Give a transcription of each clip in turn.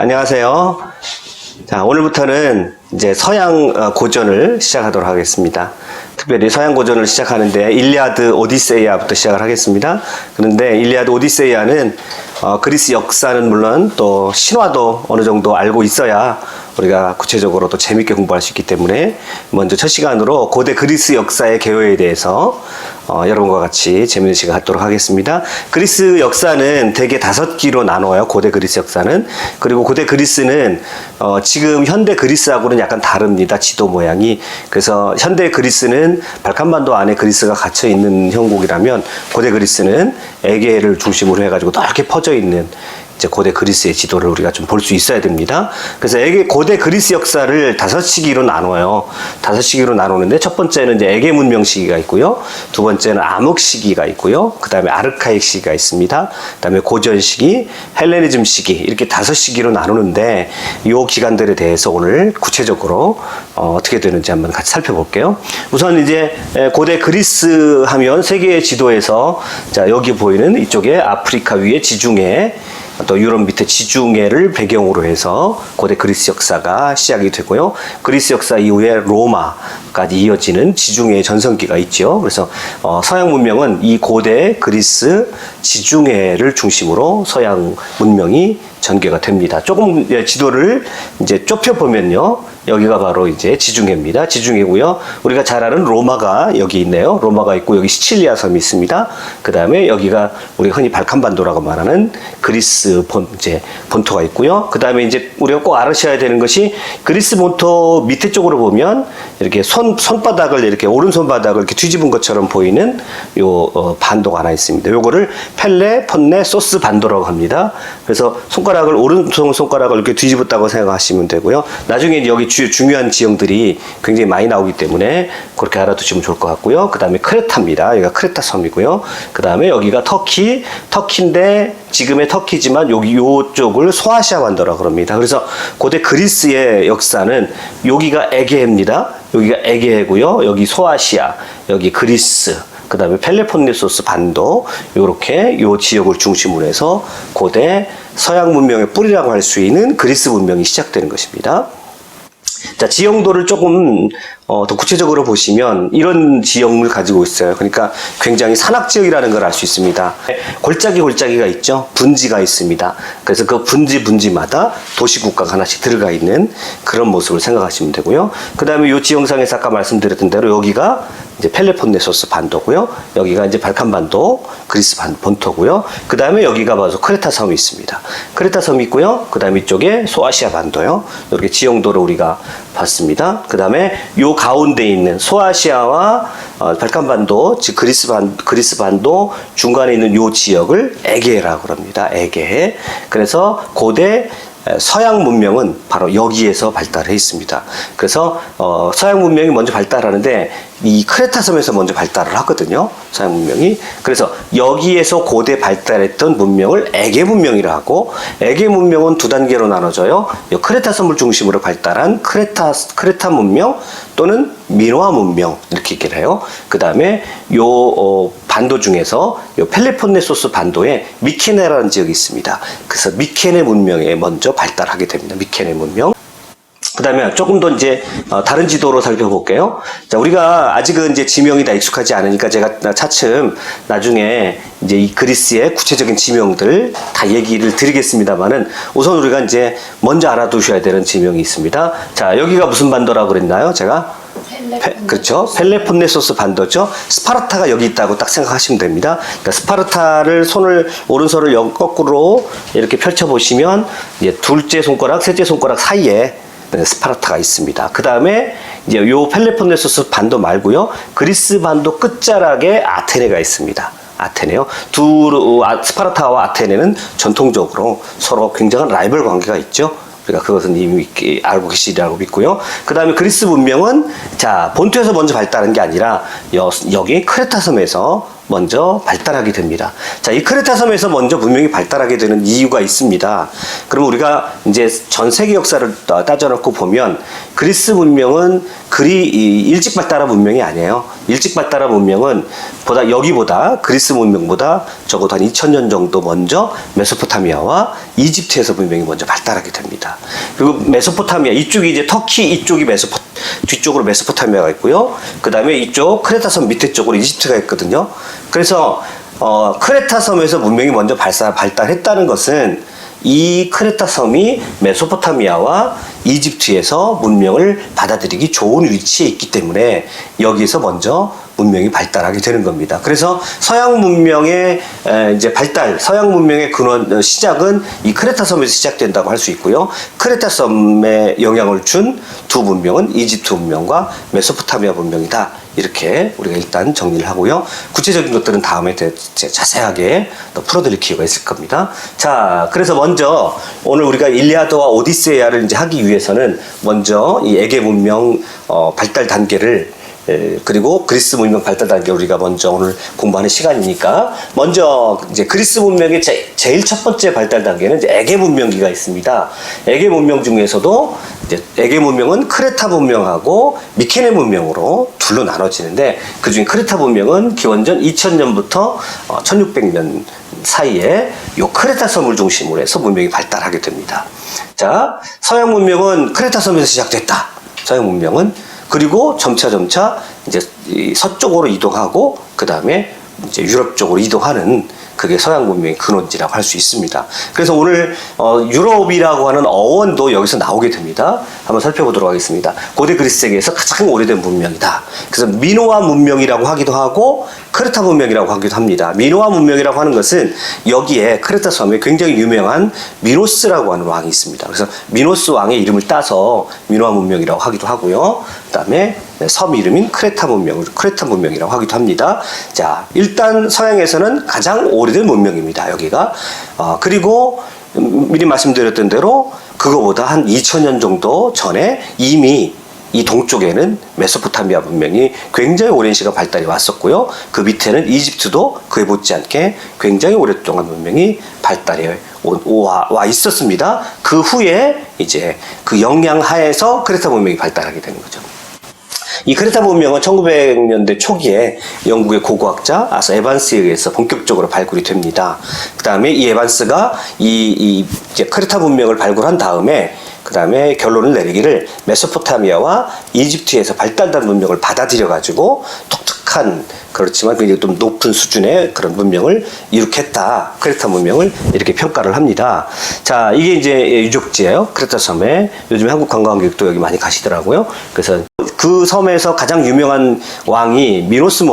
안녕하세요. 자, 오늘부터는 이제 서양 고전을 시작하도록 하겠습니다. 특별히 서양 고전을 시작하는데 일리아드 오디세이아부터 시작을 하겠습니다. 그런데 일리아드 오디세이아는 그리스 역사는 물론 또 신화도 어느 정도 알고 있어야 우리가 구체적으로 또 재밌게 공부할 수 있기 때문에 먼저 첫 시간으로 고대 그리스 역사의 개요에 대해서 여러분과 같이 재밌는 시간 갖도록 하겠습니다. 그리스 역사는 대개 5기로 나눠요. 고대 그리스 역사는. 그리고 고대 그리스는 지금 현대 그리스하고는 약간 다릅니다. 지도 모양이. 그래서 현대 그리스는 발칸반도 안에 그리스가 갇혀 있는 형국이라면 고대 그리스는 에게해를 중심으로 해가지고 넓게 퍼져 있는 이제 고대 그리스의 지도를 우리가 좀 볼 수 있어야 됩니다. 그래서 고대 그리스 역사를 5시기로 나눠요. 5시기로 나누는데 첫 번째는 이제 에게 문명 시기가 있고요. 두 번째는 암흑 시기가 있고요. 그 다음에 아르카익 시기가 있습니다. 그 다음에 고전 시기, 헬레니즘 시기 이렇게 5시기로 나누는데 이 기간들에 대해서 오늘 구체적으로 어떻게 되는지 한번 같이 살펴볼게요. 우선 이제 고대 그리스 하면 세계의 지도에서 자 여기 보이는 이쪽에 아프리카 위에 지중해 또 유럽 밑에 지중해를 배경으로 해서 고대 그리스 역사가 시작이 되고요. 그리스 역사 이후에 로마까지 이어지는 지중해의 전성기가 있죠. 그래서 서양 문명은 이 고대 그리스 지중해를 중심으로 서양 문명이 전개가 됩니다. 조금 지도를 이제 좁혀 보면요. 여기가 바로 이제 지중해입니다. 지중해고요. 우리가 잘 아는 로마가 여기 있네요. 로마가 있고 여기 시칠리아 섬이 있습니다. 그 다음에 여기가 우리가 흔히 발칸반도라고 말하는 그리스 본토가 있고요. 그 다음에 이제 우리가 꼭 알으셔야 되는 것이 그리스 본토 밑에 쪽으로 보면 이렇게 손바닥을 이렇게 오른손바닥을 이렇게 뒤집은 것처럼 보이는 요 반도가 하나 있습니다. 요거를 펠레폰네소스 반도라고 합니다. 그래서 오른손 손가락을 이렇게 뒤집었다고 생각하시면 되고요. 나중에 여기 중요한 지형들이 굉장히 많이 나오기 때문에 그렇게 알아두시면 좋을 것 같고요. 그 다음에 크레타입니다. 여기가 크레타 섬이고요. 그 다음에 여기가 터키인데 지금의 터키지만 요쪽을 소아시아 반도라고 합니다. 그래서 고대 그리스의 역사는 여기가 에게해입니다. 여기가 에게해고요. 여기 소아시아, 여기 그리스, 그 다음에 펠레폰네소스 반도 요렇게 요 지역을 중심으로 해서 고대 서양 문명의 뿌리라고 할 수 있는 그리스 문명이 시작되는 것입니다. 자, 지형도를 조금 더 구체적으로 보시면 이런 지형을 가지고 있어요. 그러니까 굉장히 산악지역이라는 걸 알 수 있습니다. 골짜기가 있죠. 분지가 있습니다. 그래서 그 분지마다 도시국가가 하나씩 들어가 있는 그런 모습을 생각하시면 되고요. 그 다음에 이 지형상에서 아까 말씀드렸던 대로 여기가 이제 펠레폰네소스 반도고요. 여기가 이제 발칸반도 그리스 본토고요. 그 다음에 여기가 바로 크레타 섬이 있습니다. 크레타 섬이 있고요. 그 다음에 이쪽에 소아시아 반도요. 이렇게 지형도를 우리가 봤습니다. 그 다음에 요 가운데 있는 소아시아와 발칸반도, 즉 그리스 반도 중간에 있는 요 지역을 에게해라고 합니다. 에게해. 그래서 고대 서양 문명은 바로 여기에서 발달해 있습니다. 그래서 서양 문명이 먼저 발달하는데 이 크레타 섬에서 먼저 발달을 하거든요. 서양 문명이. 그래서 여기에서 고대 발달했던 문명을 에게 문명이라 하고, 에게 문명은 2단계로 나눠져요. 이 크레타 섬을 중심으로 발달한 크레타 문명 또는 미노아 문명 이렇게 얘기를 해요. 그 다음에 요 반도 중에서 요 펠레폰네소스 반도에 미케네라는 지역이 있습니다. 그래서 미케네 문명에 먼저 발달하게 됩니다. 미케네 문명. 그 다음에 조금 더 이제 다른 지도로 살펴볼게요. 자, 우리가 아직은 이제 지명이 다 익숙하지 않으니까 제가 차츰 나중에 이제 이 그리스의 구체적인 지명들 다 얘기를 드리겠습니다만은 우선 우리가 이제 먼저 알아두셔야 되는 지명이 있습니다. 자, 여기가 무슨 반도라고 그랬나요? 제가? 그렇죠. 펠레폰네소스 반도죠. 스파르타가 여기 있다고 딱 생각하시면 됩니다. 그러니까 스파르타를 오른손을 거꾸로 이렇게 펼쳐보시면 이제 둘째 손가락, 셋째 손가락 사이에 스파르타가 있습니다. 그 다음에 이제 요 펠레폰네소스 반도 말고요. 그리스 반도 끝자락에 아테네가 있습니다. 아테네요. 스파르타와 아테네는 전통적으로 서로 굉장한 라이벌 관계가 있죠. 우리가 그것은 이미 알고 계시리라고 믿고요. 그 다음에 그리스 문명은 자 본토에서 먼저 발달한 게 아니라 여기 크레타 섬에서 먼저 발달하게 됩니다. 자, 이 크레타 섬에서 먼저 문명이 발달하게 되는 이유가 있습니다. 그럼 우리가 이제 전 세계 역사를 따져놓고 보면 그리스 문명은 그리 일찍 발달한 문명이 아니에요. 일찍 발달한 문명은 여기보다 그리스 문명보다 적어도 한 2000년 정도 먼저 메소포타미아와 이집트에서 문명이 먼저 발달하게 됩니다. 그리고 메소포타미아 이쪽이 이제 터키 이쪽이 뒤쪽으로 메소포타미아가 있고요. 그 다음에 이쪽 크레타 섬 밑에 쪽으로 이집트가 있거든요. 그래서 크레타 섬에서 문명이 먼저 발달했다는 것은 이 크레타 섬이 메소포타미아와 이집트에서 문명을 받아들이기 좋은 위치에 있기 때문에 여기서 먼저 문명이 발달하게 되는 겁니다. 그래서 서양 문명의 이제 서양 문명의 근원 시작은 이 크레타 섬에서 시작된다고 할 수 있고요. 크레타 섬에 영향을 준 두 문명은 이집트 문명과 메소포타미아 문명이다. 이렇게 우리가 일단 정리를 하고요. 구체적인 것들은 다음에 자세하게 또 풀어드릴 기회가 있을 겁니다. 자, 그래서 먼저 오늘 우리가 일리아드와 오디세이아를 이제 하기 위해서는 먼저 이 에게 문명 발달 단계를 그리고 그리스 문명 발달 단계 우리가 먼저 오늘 공부하는 시간이니까 먼저 이제 그리스 문명의 제일 첫 번째 발달 단계는 이제 에게 문명기가 있습니다. 에게 문명 중에서도 이제 에게 문명은 크레타 문명하고 미케네 문명으로 둘로 나눠지는데 그중에 크레타 문명은 기원전 2000년부터 1600년 사이에 요 크레타 섬을 중심으로 해서 문명이 발달하게 됩니다. 자, 서양 문명은 크레타 섬에서 시작됐다. 서양 문명은 그리고 점차 이제 서쪽으로 이동하고 그 다음에 이제 유럽 쪽으로 이동하는 그게 서양 문명의 근원지라고 할 수 있습니다. 그래서 오늘 유럽이라고 하는 어원도 여기서 나오게 됩니다. 한번 살펴보도록 하겠습니다. 고대 그리스 세계에서 가장 오래된 문명이다. 그래서 미노아 문명이라고 하기도 하고 크레타 문명이라고 하기도 합니다. 미노아 문명이라고 하는 것은 여기에 크레타 섬에 굉장히 유명한 미노스라고 하는 왕이 있습니다. 그래서 미노스 왕의 이름을 따서 미노아 문명이라고 하기도 하고요. 그 다음에 섬 이름인 크레타 문명이라고 하기도 합니다. 자, 일단 서양에서는 가장 오래된 문명입니다. 여기가. 그리고 미리 말씀드렸던 대로 그거보다 한 2000년 정도 전에 이미 이 동쪽에는 메소포타미아 문명이 굉장히 오랜 시간 발달이 왔었고요. 그 밑에는 이집트도 그에 못지않게 굉장히 오랫동안 문명이 발달이 와 있었습니다. 그 후에 이제 그 영향 하에서 크레타 문명이 발달하게 되는 거죠. 이 크레타 문명은 1900년대 초기에 영국의 고고학자 아서 에반스에 의해서 본격적으로 발굴이 됩니다. 그 다음에 이 에반스가 이제 크레타 문명을 발굴한 다음에 그 다음에 결론을 내리기를 메소포타미아와 이집트에서 발달된 문명을 받아들여가지고 독특한 그렇지만 굉장히 좀 높은 수준의 그런 문명을 이룩했다. 크레타 문명을 이렇게 평가를 합니다. 자, 이게 이제 유적지예요. 크레타 섬에. 요즘 한국 관광객도 여기 많이 가시더라고요. 그래서 그 섬에서 가장 유명한 왕이 미노스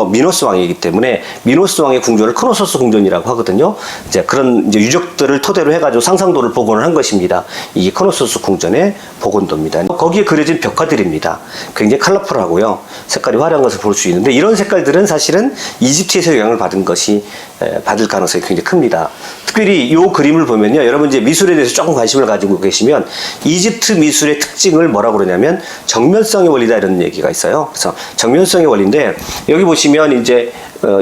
왕이기 때문에 미노스 왕의 궁전을 크노소스 궁전이라고 하거든요. 이제 그런 이제 유적들을 토대로 해가지고 상상도를 복원을 한 것입니다. 이게 크노소스 궁전의 복원도입니다. 거기에 그려진 벽화들입니다. 굉장히 컬러풀하고요. 색깔이 화려한 것을 볼 수 있는데 이런 색깔들은 사실은 이집트에서 영향을 받을 가능성이 굉장히 큽니다. 특별히 이 그림을 보면요. 여러분 이제 미술에 대해서 조금 관심을 가지고 계시면 이집트 미술의 특징을 뭐라고 그러냐면 정면성의 원리다 이런 얘기가 있어요. 그래서 정면성의 원리인데 여기 보시면 이제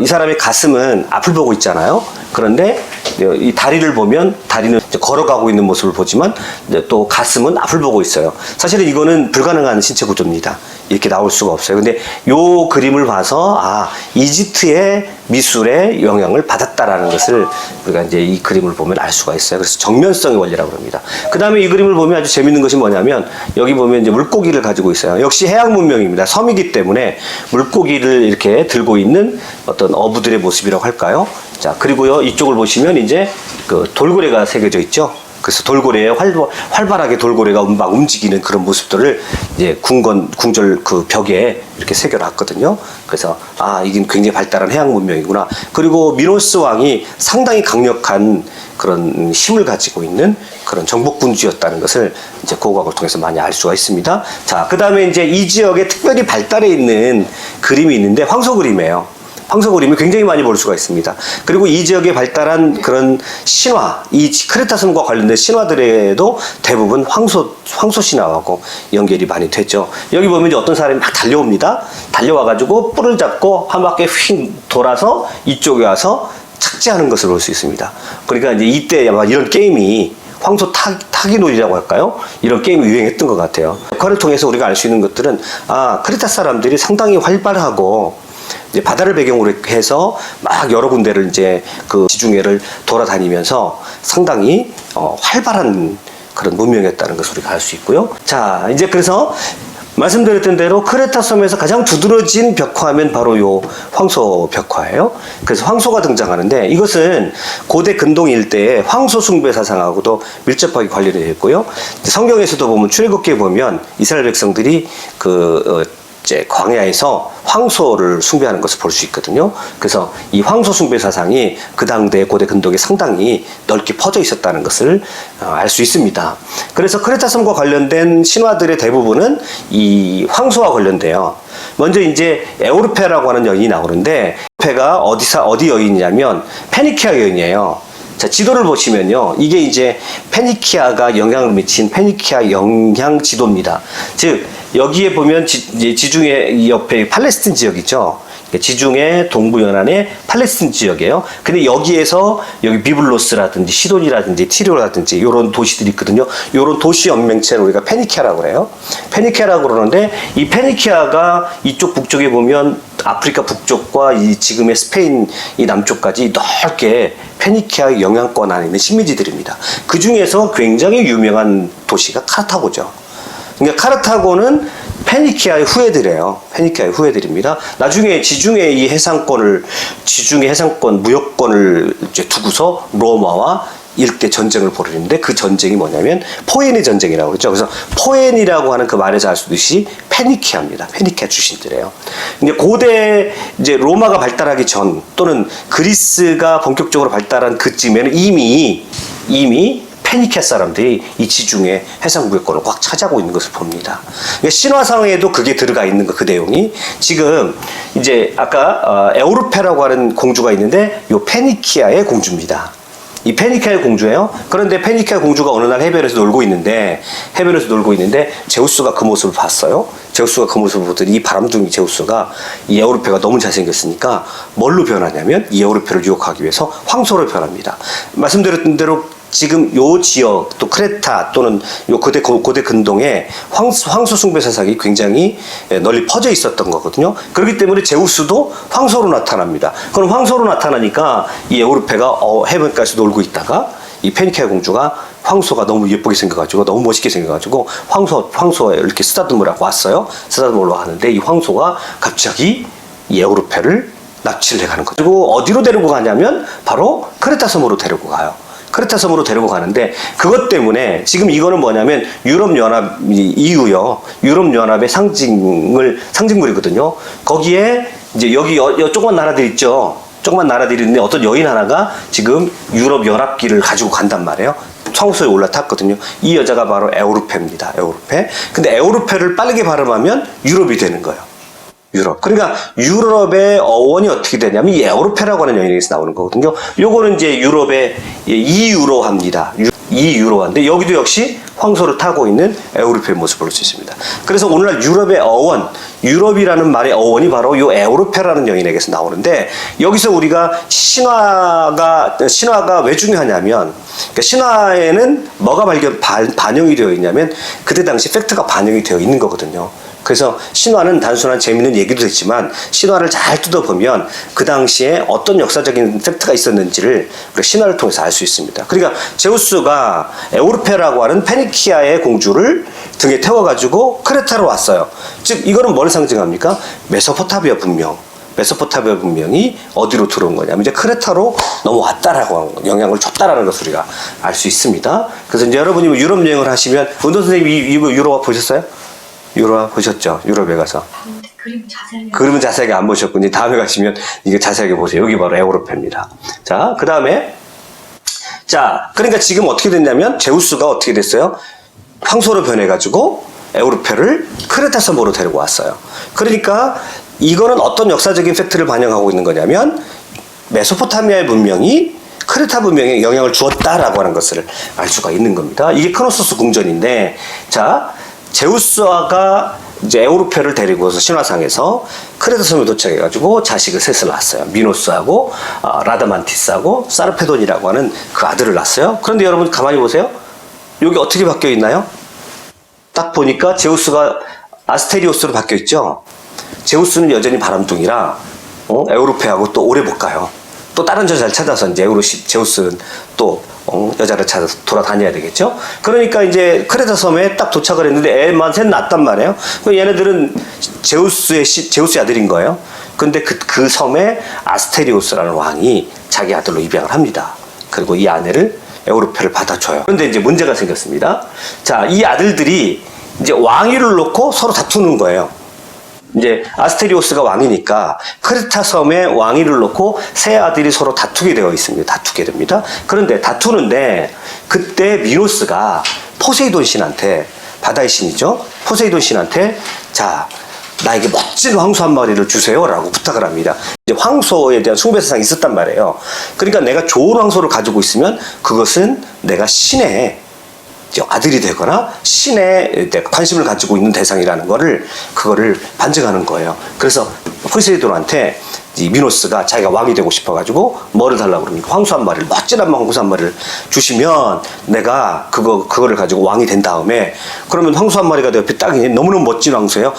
이 사람의 가슴은 앞을 보고 있잖아요. 그런데 이 다리를 보면 다리는 이제 걸어가고 있는 모습을 보지만 또 가슴은 앞을 보고 있어요. 사실은 이거는 불가능한 신체 구조입니다. 이렇게 나올 수가 없어요. 근데 요 그림을 봐서 이집트의 미술에 영향을 받았다라는 것을 우리가 이제 이 그림을 보면 알 수가 있어요. 그래서 정면성의 원리라고 합니다. 그 다음에 이 그림을 보면 아주 재밌는 것이 뭐냐면 여기 보면 이제 물고기를 가지고 있어요. 역시 해양 문명입니다. 섬이기 때문에 물고기를 이렇게 들고 있는 어떤 어부들의 모습이라고 할까요? 자, 그리고요 이쪽을 보시면 이제 그 돌고래가 새겨져 있죠. 그래서 돌고래에 활발하게 돌고래가 막 움직이는 그런 모습들을 이제 궁전 그 벽에 이렇게 새겨놨거든요. 그래서 이게 굉장히 발달한 해양 문명이구나. 그리고 미노스 왕이 상당히 강력한 그런 힘을 가지고 있는 그런 정복군주였다는 것을 이제 고고학을 통해서 많이 알 수가 있습니다. 자, 그 다음에 이제 이 지역에 특별히 발달해 있는 그림이 있는데 황소 그림이에요. 황소 그림을 굉장히 많이 볼 수가 있습니다. 그리고 이 지역에 발달한 그런 신화, 이 크레타 섬과 관련된 신화들에도 대부분 황소 신화하고 연결이 많이 됐죠. 여기 보면 이제 어떤 사람이 막 달려옵니다. 달려와가지고 뿔을 잡고 한 바퀴 휙 돌아서 이쪽에 와서 착지하는 것을 볼 수 있습니다. 그러니까 이제 이때 아마 이런 게임이 황소 타기놀이라고 할까요? 이런 게임이 유행했던 것 같아요. 역할을 통해서 우리가 알 수 있는 것들은 크레타 사람들이 상당히 활발하고 이제 바다를 배경으로 해서 막 여러 군데를 이제 그 지중해를 돌아다니면서 상당히 활발한 그런 문명이었다는 것을 우리가 알 수 있고요. 자, 이제 그래서 말씀드렸던 대로 크레타 섬에서 가장 두드러진 벽화하면 바로 요 황소 벽화예요. 그래서 황소가 등장하는데 이것은 고대 근동 일대의 황소 숭배 사상하고도 밀접하게 관련이 되어 있고요. 성경에서도 보면 출애굽기에 보면 이스라엘 백성들이 이제 광야에서 황소를 숭배하는 것을 볼 수 있거든요. 그래서 이 황소 숭배 사상이 그 당대 고대 근동에 상당히 넓게 퍼져 있었다는 것을 알 수 있습니다. 그래서 크레타 섬과 관련된 신화들의 대부분은 이 황소와 관련돼요. 먼저 이제 에오르페라고 하는 여인이 나오는데 에오르페가 어디 여인이냐면 페니키아 여인이에요. 자, 지도를 보시면요. 이게 이제 페니키아가 영향을 미친 페니키아 영향 지도입니다. 즉, 여기에 보면 지중해 옆에 팔레스틴 지역이죠. 지중해 동부 연안의 팔레스틴 지역이에요. 근데 여기에서 여기 비블로스라든지 시돈이라든지 티로라든지 이런 도시들이 있거든요. 이런 도시 연맹체를 우리가 페니키아라고 그래요. 페니키아라고 그러는데 이 페니키아가 이쪽 북쪽에 보면 아프리카 북쪽과 이 지금의 스페인 이 남쪽까지 넓게 페니키아 영향권 안에 있는 식민지들입니다. 그 중에서 굉장히 유명한 도시가 카르타고죠. 그러니까 카르타고는 페니키아의 후예들이에요. 페니키아의 후예들입니다. 나중에 지중해 해상권, 무역권을 이제 두고서 로마와 일대 전쟁을 벌이는데 그 전쟁이 뭐냐면 포에니 전쟁이라고 그러죠. 그래서 포에니라고 하는 그 말에서 알 수 있듯이 페니키아입니다. 페니키아 출신들이에요. 이제 고대 이제 로마가 발달하기 전 또는 그리스가 본격적으로 발달한 그쯤에는 이미 페니키아 사람들이 이 지중해 해상무역권을 꽉 차지하고 있는 것을 봅니다. 그러니까 신화상에도 그게 들어가 있는 그 내용이 지금 이제 아까 에오르페라고 하는 공주가 있는데 이 페니키아의 공주입니다. 이 페니키아의 공주예요. 그런데 페니키아 공주가 어느 날 해변에서 놀고 있는데 제우스가 그 모습을 봤어요. 제우스가 그 모습을 보더니 이 바람둥이 제우스가 이 에오르페가 너무 잘생겼으니까 뭘로 변하냐면 이 에오르페를 유혹하기 위해서 황소로 변합니다. 말씀드렸던 대로 지금 요 지역 또 크레타 또는 요 고대 근동에 황소 숭배 사상이 굉장히 널리 퍼져 있었던 거거든요. 그렇기 때문에 제우스도 황소로 나타납니다. 그럼 황소로 나타나니까 이 에오르페가 해변가에서 놀고 있다가 이 페니키아 공주가 황소가 너무 예쁘게 생겨가지고 너무 멋있게 생겨가지고 황소에 이렇게 쓰다듬으라고 왔어요. 쓰다듬으러 가는데 이 황소가 갑자기 이 에오르페를 납치를 해가는 거죠. 그리고 어디로 데리고 가냐면 바로 크레타 섬으로 데리고 가요. 크레타 섬으로 데리고 가는데 그것 때문에 지금 이거는 뭐냐면 유럽연합 이후요. 유럽연합의 상징물이거든요. 거기에 이제 여기 조그만 나라들 있죠. 조그만 나라들이 있는데 어떤 여인 하나가 지금 유럽연합기를 가지고 간단 말이에요. 황소에 올라탔거든요. 이 여자가 바로 에오르페입니다. 에오르페. 근데 에오르페를 빠르게 발음하면 유럽이 되는 거예요. 유럽. 그러니까 유럽의 어원이 어떻게 되냐면 이 에오르페라고 하는 영역에서 나오는 거거든요. 요거는 이제 유럽의 이유로합니다. 이유로한데 여기도 역시 황소를 타고 있는 에오르페의 모습을 볼 수 있습니다. 그래서 오늘날 유럽의 어원, 유럽이라는 말의 어원이 바로 이 에오르페라는 여인에게서 나오는데 여기서 우리가 신화가 왜 중요하냐면 그러니까 신화에는 뭐가 반영이 되어 있냐면 그때 당시 팩트가 반영이 되어 있는 거거든요. 그래서 신화는 단순한 재미있는 얘기도 됐지만 신화를 잘 뜯어보면 그 당시에 어떤 역사적인 팩트가 있었는지를 우리가 신화를 통해서 알 수 있습니다. 그러니까 제우스가 에오르페라고 하는 페니키아의 공주를 등에 태워가지고 크레타로 왔어요. 즉 이거는 뭘 상징합니까? 메소포타미아 문명이 어디로 들어온 거냐면 이제 크레타로 넘어왔다라고 영향을 줬다라는 것을 우리가 알 수 있습니다. 그래서 이제 여러분이 유럽 여행을 하시면 은도 선생님이 유럽 보셨어요? 유럽 보셨죠? 유럽에 가서. 그림은 자세하게 안 보셨군요. 다음에 가시면 이게 자세하게 보세요. 여기 바로 에오르페입니다. 자, 그 다음에 그러니까 지금 어떻게 됐냐면 제우스가 어떻게 됐어요? 황소로 변해가지고 에오르페를 크레타 섬으로 데리고 왔어요. 그러니까 이거는 어떤 역사적인 팩트를 반영하고 있는 거냐면 메소포타미아의 문명이 크레타 문명에 영향을 주었다라고 하는 것을 알 수가 있는 겁니다. 이게 크노소스 궁전인데, 자, 제우스가 이제 에우로페를 데리고서 신화상에서 크레타 섬에 도착해가지고 자식을 셋을 낳았어요. 미노스하고 라다만티스하고 사르페돈이라고 하는 그 아들을 낳았어요. 그런데 여러분 가만히 보세요. 여기 어떻게 바뀌어 있나요? 딱 보니까 제우스가 아스테리오스로 바뀌어 있죠. 제우스는 여전히 바람둥이라 에우로페하고 또 오래 못 가요. 또 다른 여자를 찾아서 이제 제우스는 또 여자를 찾아서 돌아다녀야 되겠죠. 그러니까 이제 크레타 섬에 딱 도착을 했는데 애만 셋 낳았단 말이에요. 얘네들은 제우스의 아들인 거예요. 근데 그 섬에 아스테리오스라는 왕이 자기 아들로 입양을 합니다. 그리고 이 아내를 에우로페를 받아줘요. 그런데 이제 문제가 생겼습니다. 자, 이 아들들이 이제 왕위를 놓고 서로 다투는 거예요. 이제 아스테리오스가 왕이니까 크레타 섬에 왕위를 놓고 세 아들이 서로 다투게 되어 있습니다. 다투게 됩니다. 그런데 다투는데 그때 미노스가 포세이돈 신한테, 바다의 신이죠. 포세이돈 신한테 자, 나에게 멋진 황소 한 마리를 주세요라고 부탁을 합니다. 이제 황소에 대한 숭배사상이 있었단 말이에요. 그러니까 내가 좋은 황소를 가지고 있으면 그것은 내가 신의 아들이 되거나 신에 관심을 가지고 있는 대상이라는 그거를 반증하는 거예요. 그래서 포세이돈한테 이 미노스가 자기가 왕이 되고 싶어가지고 뭐를 달라고 그러니까 황소 한 마리를, 멋진 황소 한 마리를 주시면 내가 그거를 가지고 왕이 된 다음에, 그러면 황소 한 마리가 내 옆에 딱 너무너무 멋진 황소예요.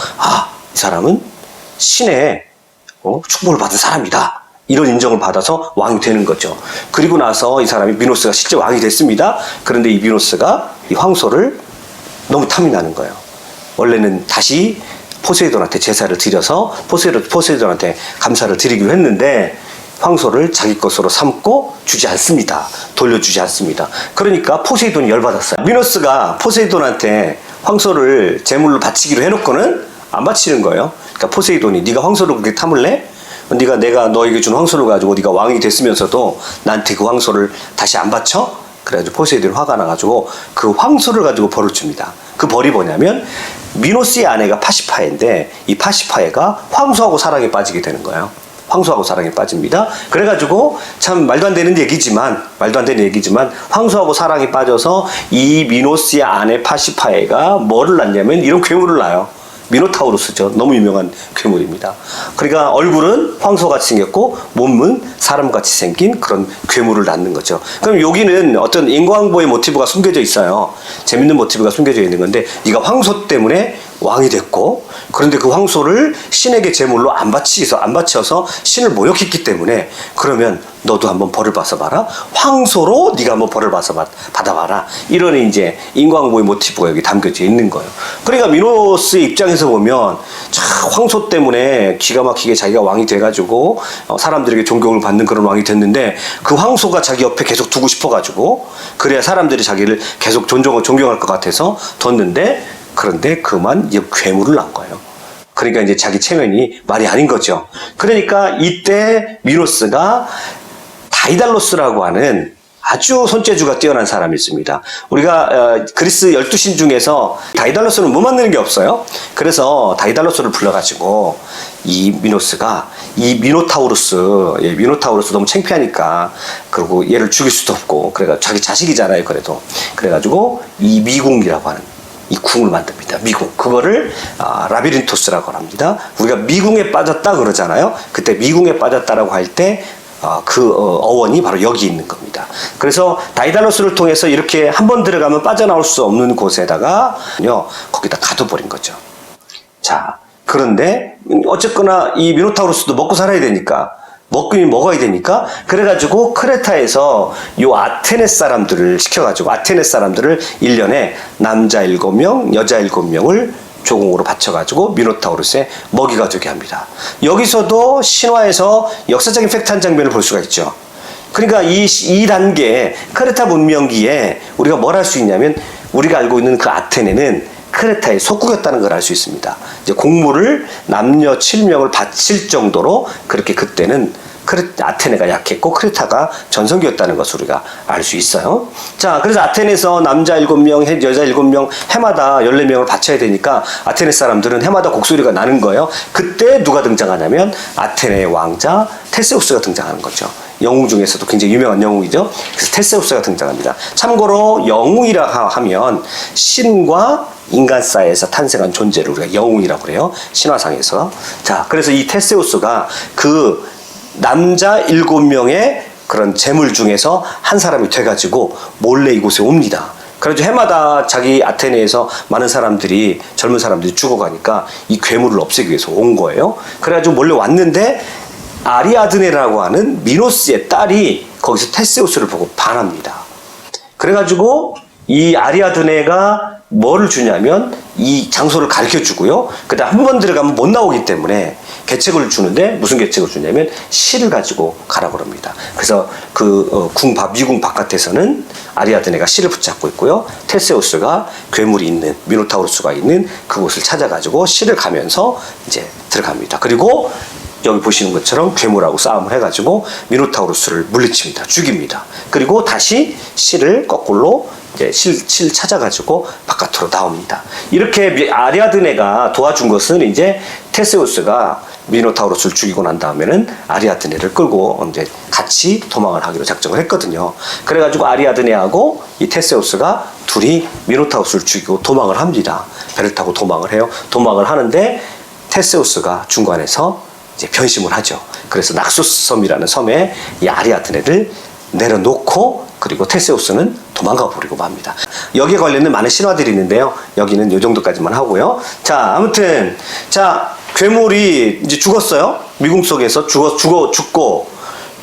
이 사람은 신의 축복을 받은 사람이다. 이런 인정을 받아서 왕이 되는 거죠. 그리고 나서 이 사람이, 미노스가 실제 왕이 됐습니다. 그런데 이 미노스가 이 황소를 너무 탐이 나는 거예요. 원래는 다시 포세이돈한테 제사를 드려서 포세이돈한테 감사를 드리기로 했는데 황소를 자기 것으로 삼고 주지 않습니다. 돌려주지 않습니다. 그러니까 포세이돈이 열받았어요. 미노스가 포세이돈한테 황소를 제물로 바치기로 해놓고는 안 바치는 거예요. 그러니까 포세이돈이 네가 황소를 그렇게 탐을래? 내가 너에게 준 황소를 가지고 네가 왕이 됐으면서도 나한테 그 황소를 다시 안 바쳐? 그래가지고 포세이돈이 화가 나가지고 그 황소를 가지고 벌을 줍니다. 그 벌이 뭐냐면 미노스의 아내가 파시파에인데 이 파시파에가 황소하고 사랑에 빠지게 되는 거예요. 황소하고 사랑에 빠집니다. 그래가지고 참 말도 안 되는 얘기지만 황소하고 사랑에 빠져서 이 미노스의 아내 파시파에가 뭐를 낳냐면 이런 괴물을 낳아요. 미노타우루스죠. 너무 유명한 괴물입니다. 그러니까 얼굴은 황소같이 생겼고 몸은 사람같이 생긴 그런 괴물을 낳는 거죠. 그럼 여기는 어떤 인과응보의 모티브가 숨겨져 있어요. 재밌는 모티브가 숨겨져 있는 건데, 네가 황소 때문에 왕이 됐고, 그런데 그 황소를 신에게 제물로 안 바쳐서 신을 모욕했기 때문에, 그러면 너도 한번 벌을 받아봐라. 황소로 네가 한번 벌을 받아봐라. 이런 이제 인과응보의 모티브가 여기 담겨져 있는 거예요. 그러니까 미노스의 입장에서 보면 황소 때문에 기가 막히게 자기가 왕이 돼가지고 사람들에게 존경을 받는 그런 왕이 됐는데, 그 황소가 자기 옆에 계속 두고 싶어가지고, 그래야 사람들이 자기를 계속 존경할 것 같아서 뒀는데, 그런데 그만 괴물을 낳은 거예요. 그러니까 이제 자기 체면이 말이 아닌 거죠. 그러니까 이때 미노스가 다이달로스라고 하는 아주 손재주가 뛰어난 사람이 있습니다. 우리가 그리스 12신 중에서 다이달로스는 못 만드는 게 없어요. 그래서 다이달로스를 불러가지고 이 미노스가 이 미노타우루스 너무 창피하니까, 그리고 얘를 죽일 수도 없고, 그래가지고 자기 자식이잖아요. 그래가지고 이 미궁이라고 하는 이 궁을 만듭니다. 미궁. 그거를 라비린토스라고 합니다. 우리가 미궁에 빠졌다 그러잖아요. 그때 미궁에 빠졌다라고 할 때 어원이 바로 여기 있는 겁니다. 그래서 다이달로스를 통해서 이렇게 한번 들어가면 빠져나올 수 없는 곳에다가 거기다 가둬버린 거죠. 자, 그런데 어쨌거나 이 미노타우루스도 먹고 살아야 되니까, 먹어야 되니까, 그래가지고 크레타에서 요 아테네 사람들을 시켜가지고 아테네 사람들을 1년에 남자 7명, 여자 7명을 조공으로 바쳐가지고 미노타우루스에 먹이가 되게 합니다. 여기서도 신화에서 역사적인 팩트 한 장면을 볼 수가 있죠. 그러니까 이 단계 크레타 문명기에 우리가 뭘 할 수 있냐면, 우리가 알고 있는 그 아테네는 크레타의 속국이었다는 걸 알 수 있습니다. 이제 공물을 남녀 7명을 바칠 정도로 그렇게 그때는 아테네가 약했고 크레타가 전성기였다는 것을 우리가 알 수 있어요. 자, 그래서 아테네에서 남자 7명, 여자 7명, 해마다 14명을 바쳐야 되니까 아테네 사람들은 해마다 곡소리가 나는 거예요. 그때 누가 등장하냐면 아테네의 왕자 테세우스가 등장하는 거죠. 영웅 중에서도 굉장히 유명한 영웅이죠. 그래서 테세우스가 등장합니다. 참고로 영웅이라 하면 신과 인간 사이에서 탄생한 존재를 우리가 영웅이라고 그래요. 신화상에서. 자, 그래서 이 테세우스가 그 남자 7명의 그런 재물 중에서 한 사람이 돼가지고 몰래 이곳에 옵니다. 그래서 해마다 자기 아테네에서 많은 사람들이, 젊은 사람들이 죽어가니까 이 괴물을 없애기 위해서 온 거예요. 그래가지고 몰래 왔는데 아리아드네라고 하는 미노스의 딸이 거기서 테세우스를 보고 반합니다. 그래가지고 이 아리아드네가 뭐를 주냐면 이 장소를 가르쳐 주고요. 그다음 한 번 들어가면 못 나오기 때문에 계책을 주는데 무슨 계책을 주냐면 실을 가지고 가라고 합니다. 그래서 미궁 바깥에서는 아리아드네가 실을 붙잡고 있고요. 테세우스가 괴물이 있는 미노타우루스가 있는 그곳을 찾아가지고 실을 가면서 이제 들어갑니다. 그리고 여기 보시는 것처럼 괴물하고 싸움을 해가지고 미노타우루스를 물리칩니다. 죽입니다. 그리고 다시 실을 거꾸로 이제 실 찾아가지고 바깥으로 나옵니다. 이렇게 아리아드네가 도와준 것은 이제 테세우스가 미노타우루스를 죽이고 난 다음에는 아리아드네를 끌고 이제 같이 도망을 하기로 작정을 했거든요. 그래가지고 아리아드네하고 이 테세우스가 둘이 미노타우루스를 죽이고 도망을 합니다. 배를 타고 도망을 해요. 도망을 하는데 테세우스가 중간에서 이제 변심을 하죠. 그래서 낙소스 섬이라는 섬에 이 아리아드네를 내려놓고 그리고 테세우스는 도망가 버리고 맙니다. 여기에 관련된 많은 신화들이 있는데요. 여기는 이 정도까지만 하고요. 자, 아무튼 자, 괴물이 이제 죽었어요. 미궁 속에서 죽고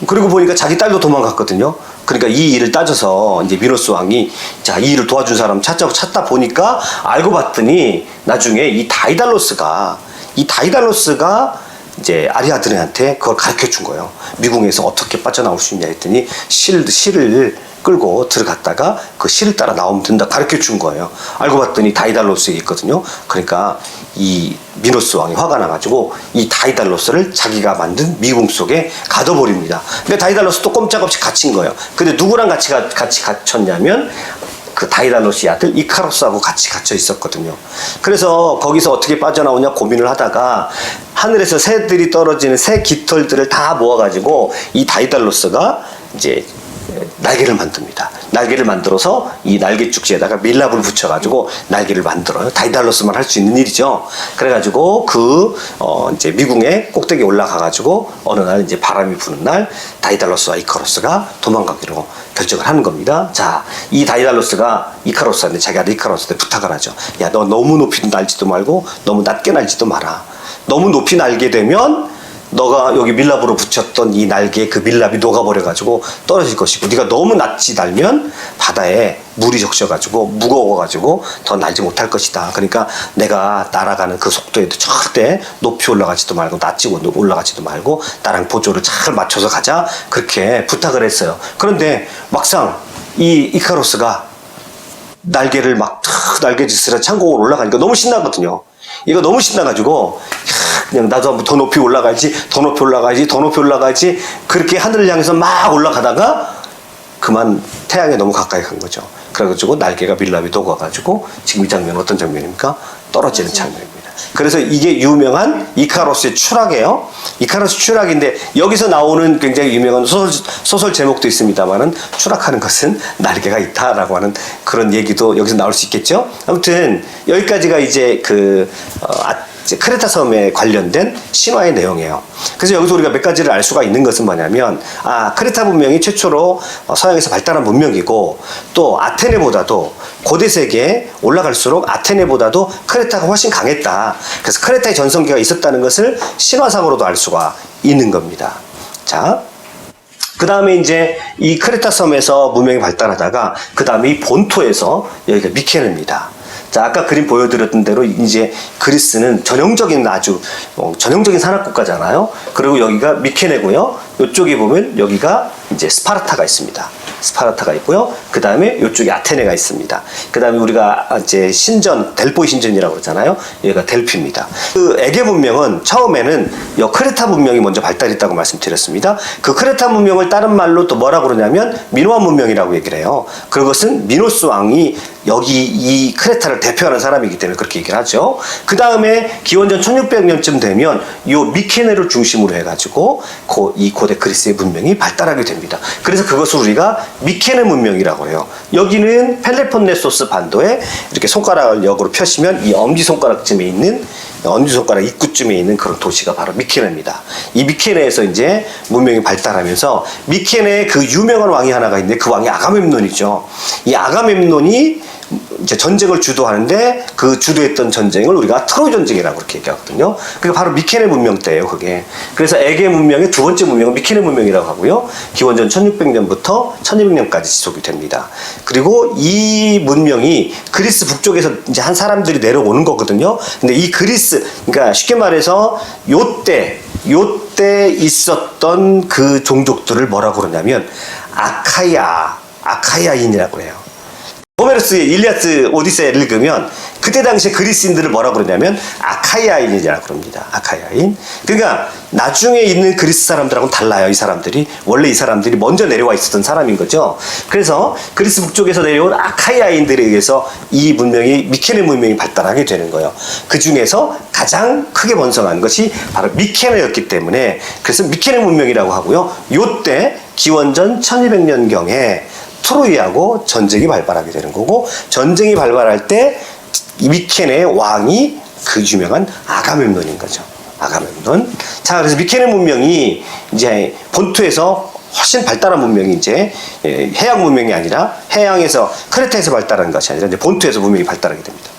그리고 보니까 자기 딸도 도망갔거든요. 그러니까 이 일을 따져서 이제 미노스 왕이 자, 이 일을 도와준 사람 찾다 보니까 알고 봤더니 나중에 이 다이달로스가 이제 아리아드네한테 그걸 가르쳐 준 거예요. 미궁에서 어떻게 빠져나올 수 있냐 했더니 실을 끌고 들어갔다가 그 실을 따라 나오면 된다 가르쳐 준 거예요. 알고 봤더니 다이달로스에 있거든요. 그러니까 이 미노스 왕이 화가 나가지고 이 다이달로스를 자기가 만든 미궁 속에 가둬버립니다. 근데 다이달로스도 꼼짝없이 갇힌 거예요. 근데 누구랑 같이 갇혔냐면 그 다이달로스의 아들 이카로스하고 같이 갇혀 있었거든요. 그래서 거기서 어떻게 빠져나오냐 고민을 하다가 하늘에서 새들이 떨어지는 새 깃털들을 다 모아가지고 이 다이달로스가 이제 날개를 만듭니다. 날개를 만들어서 이 날개 쭉지에다가 밀랍을 붙여가지고 날개를 만들어요. 다이달로스만 할 수 있는 일이죠. 그래가지고 이제 미궁의 꼭대기에 올라가가지고 어느 날 이제 바람이 부는 날 다이달로스와 이카로스가 도망가기로 결정을 하는 겁니다. 자, 이 다이달로스가 이카로스한테 자기 아들 이카로스한테 부탁을 하죠. 야, 너 너무 높이 날지도 말고 너무 낮게 날지도 마라. 너무 높이 날게 되면 너가 여기 밀랍으로 붙였던 이 날개에 그 밀랍이 녹아버려가지고 떨어질 것이고 네가 너무 낮지 날면 바다에 물이 적셔가지고 무거워가지고 더 날지 못할 것이다. 그러니까 내가 날아가는 그 속도에도 절대 높이 올라가지도 말고 낮지 올라가지도 말고 나랑 보조를 잘 맞춰서 가자. 그렇게 부탁을 했어요. 그런데 막상 이 이카로스가 날개를 막 날개짓을 창공으로 올라가니까 너무 신나거든요. 이거 너무 신나가지고 그냥 나도 한번 더 높이 올라가야지 그렇게 하늘을 향해서 막 올라가다가 그만 태양에 너무 가까이 간 거죠. 그래가지고 날개가 밀랍이 녹아가지고 지금 이 장면은 어떤 장면입니까? 떨어지는 장면입니다. 그래서 이게 유명한 이카로스의 추락이에요. 이카로스 추락인데 여기서 나오는 굉장히 유명한 소설 제목도 있습니다만은 추락하는 것은 날개가 있다라고 하는 그런 얘기도 여기서 나올 수 있겠죠. 아무튼 여기까지가 이제 크레타 섬에 관련된 신화의 내용이에요. 그래서 여기서 우리가 몇 가지를 알 수가 있는 것은 뭐냐면 크레타 문명이 최초로 서양에서 발달한 문명이고 또 아테네보다도 고대 세계에 올라갈수록 아테네보다도 크레타가 훨씬 강했다. 그래서 크레타의 전성기가 있었다는 것을 신화상으로도 알 수가 있는 겁니다. 자, 그 다음에 이제 이 크레타 섬에서 문명이 발달하다가 그 다음에 이 본토에서 여기가 미케네입니다. 자, 아까 그림 보여드렸던 대로 이제 그리스는 전형적인 전형적인 산악국가잖아요. 그리고 여기가 미케네고요. 이쪽에 보면 여기가 이제 스파르타가 있습니다. 스파르타가 있고요. 그 다음에 이쪽에 아테네가 있습니다. 그 다음에 우리가 이제 신전, 델포이 신전이라고 그러잖아요. 여기가 델피입니다. 그 에게 문명은 처음에는 이 크레타 문명이 먼저 발달했다고 말씀드렸습니다. 그 크레타 문명을 다른 말로 또 뭐라고 그러냐면 미노안 문명이라고 얘기를 해요. 그것은 미노스 왕이 여기 이 크레타를 대표하는 사람이기 때문에 그렇게 얘기를 하죠. 그 다음에 기원전 1600년쯤 되면 이 미케네를 중심으로 해가지고 이 고대 그리스의 문명이 발달하게 됩니다. 그래서 그것을 우리가 미케네 문명이라고 해요. 여기는 펠레폰네소스 반도에 이렇게 손가락을 역으로 펴시면 이 엄지손가락쯤에 있는 엄지손가락 입구쯤에 있는 그런 도시가 바로 미케네입니다. 이 미케네에서 이제 문명이 발달하면서 미케네에 그 유명한 왕이 하나가 있는데 그 왕이 아가멤논이죠. 이 아가멤논이 이제 전쟁을 주도하는데 그 주도했던 전쟁을 우리가 트로이 전쟁이라고 그렇게 얘기하거든요. 그게 바로 미케네 문명 때예요, 그게. 그래서 에게 문명의 두 번째 문명은 미케네 문명이라고 하고요. 기원전 1600년부터 1200년까지 지속이 됩니다. 그리고 이 문명이 그리스 북쪽에서 이제 한 사람들이 내려오는 거거든요. 근데 이 그리스, 그러니까 쉽게 말해서 요때 있었던 그 종족들을 뭐라고 그러냐면 아카이아인이라고 해요. 호메로스의 일리아드 오디세이를 읽으면 그때 당시에 그리스인들을 뭐라고 그러냐면 아카이아인이라고 그럽니다. 아카이아인. 그러니까 나중에 있는 그리스 사람들하고는 달라요. 이 사람들이. 원래 이 사람들이 먼저 내려와 있었던 사람인 거죠. 그래서 그리스 북쪽에서 내려온 아카이아인들에 의해서 이 문명이 미케네 문명이 발달하게 되는 거예요. 그 중에서 가장 크게 번성한 것이 바로 미케네였기 때문에 그래서 미케네 문명이라고 하고요. 요때 기원전 1200년경에 트로이하고 전쟁이 발발하게 되는 거고, 전쟁이 발발할 때 미케네의 왕이 그 유명한 아가멤논인 거죠. 아가멤논. 자, 그래서 미케네 문명이 이제 본토에서 훨씬 발달한 문명이 이제 해양 문명이 아니라 해양에서 크레타에서 발달한 것이 아니라 이제 본토에서 문명이 발달하게 됩니다.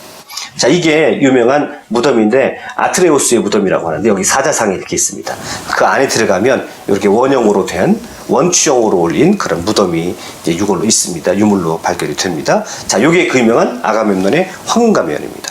자, 이게 유명한 무덤인데 아트레우스의 무덤이라고 하는데 여기 사자상이 이렇게 있습니다. 그 안에 들어가면 이렇게 원형으로 된 원추형으로 올린 그런 무덤이 이제 이걸로 있습니다. 유물로 발견이 됩니다. 자, 이게 그 유명한 아가멤논의 황금가면입니다.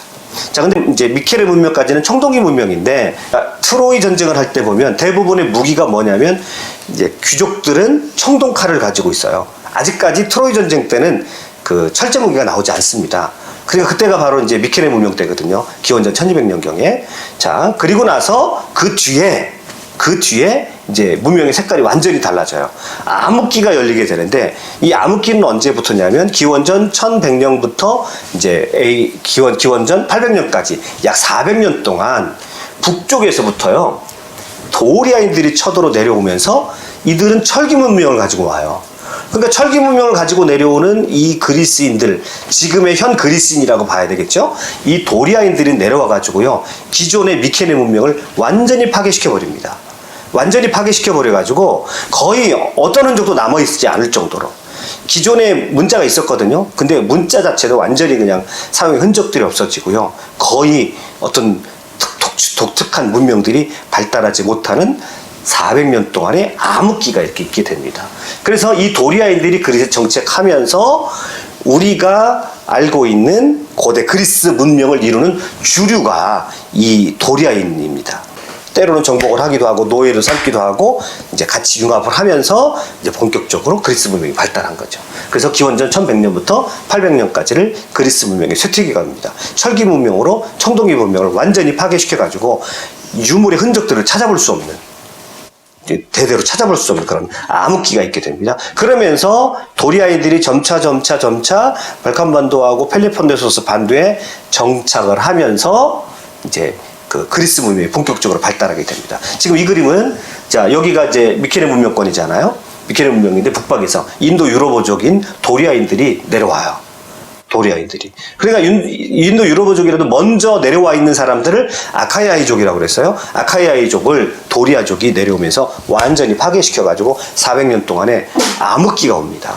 자, 근데 이제 미케네 문명까지는 청동기 문명인데 트로이 전쟁을 할 때 보면 대부분의 무기가 뭐냐면 이제 귀족들은 청동칼을 가지고 있어요. 아직까지 트로이 전쟁 때는 그 철제 무기가 나오지 않습니다. 그러니까 그때가 바로 이제 미케네 문명 때거든요. 기원전 1200년경에. 자, 그리고 나서 그 뒤에 이제 문명의 색깔이 완전히 달라져요. 암흑기가 열리게 되는데 이 암흑기는 언제부터냐면 기원전 1100년부터 이제 기원전 800년까지 약 400년 동안 북쪽에서부터요. 도리아인들이 쳐도로 내려오면서 이들은 철기 문명을 가지고 와요. 그러니까 철기 문명을 가지고 내려오는 이 그리스인들, 지금의 현 그리스인이라고 봐야 되겠죠? 이 도리아인들이 내려와 가지고요. 기존의 미케네 문명을 완전히 파괴시켜 버립니다. 완전히 파괴시켜 버려 가지고 거의 어떤 흔적도 남아 있지 않을 정도로. 기존에 문자가 있었거든요. 근데 문자 자체도 완전히 그냥 사용의 흔적들이 없어지고요. 거의 어떤 독특한 문명들이 발달하지 못하는 400년 동안의 암흑기가 이렇게 있게 됩니다. 그래서 이 도리아인들이 그리스에 정착하면서 우리가 알고 있는 고대 그리스 문명을 이루는 주류가 이 도리아인입니다. 때로는 정복을 하기도 하고 노예를 삼기도 하고 이제 같이 융합을 하면서 이제 본격적으로 그리스 문명이 발달한 거죠. 그래서 기원전 1100년부터 800년까지를 그리스 문명의 쇠퇴기간입니다. 철기 문명으로 청동기 문명을 완전히 파괴시켜가지고 유물의 흔적들을 찾아볼 수 없는, 대대로 찾아볼 수 없는 그런 암흑기가 있게 됩니다. 그러면서 도리아인들이 점차 발칸반도하고 펠로폰네소스 반도에 정착을 하면서 이제 그 그리스 문명이 본격적으로 발달하게 됩니다. 지금 이 그림은 자, 여기가 이제 미케네 문명권이잖아요. 미케네 문명인데 북방에서 인도 유럽어족인 도리아인들이 내려와요. 도리아인들이. 그러니까 인도 유럽어족이라도 먼저 내려와 있는 사람들을 아카이아이족이라고 그랬어요. 아카이아이족을 도리아족이 내려오면서 완전히 파괴시켜가지고 400년 동안에 암흑기가 옵니다.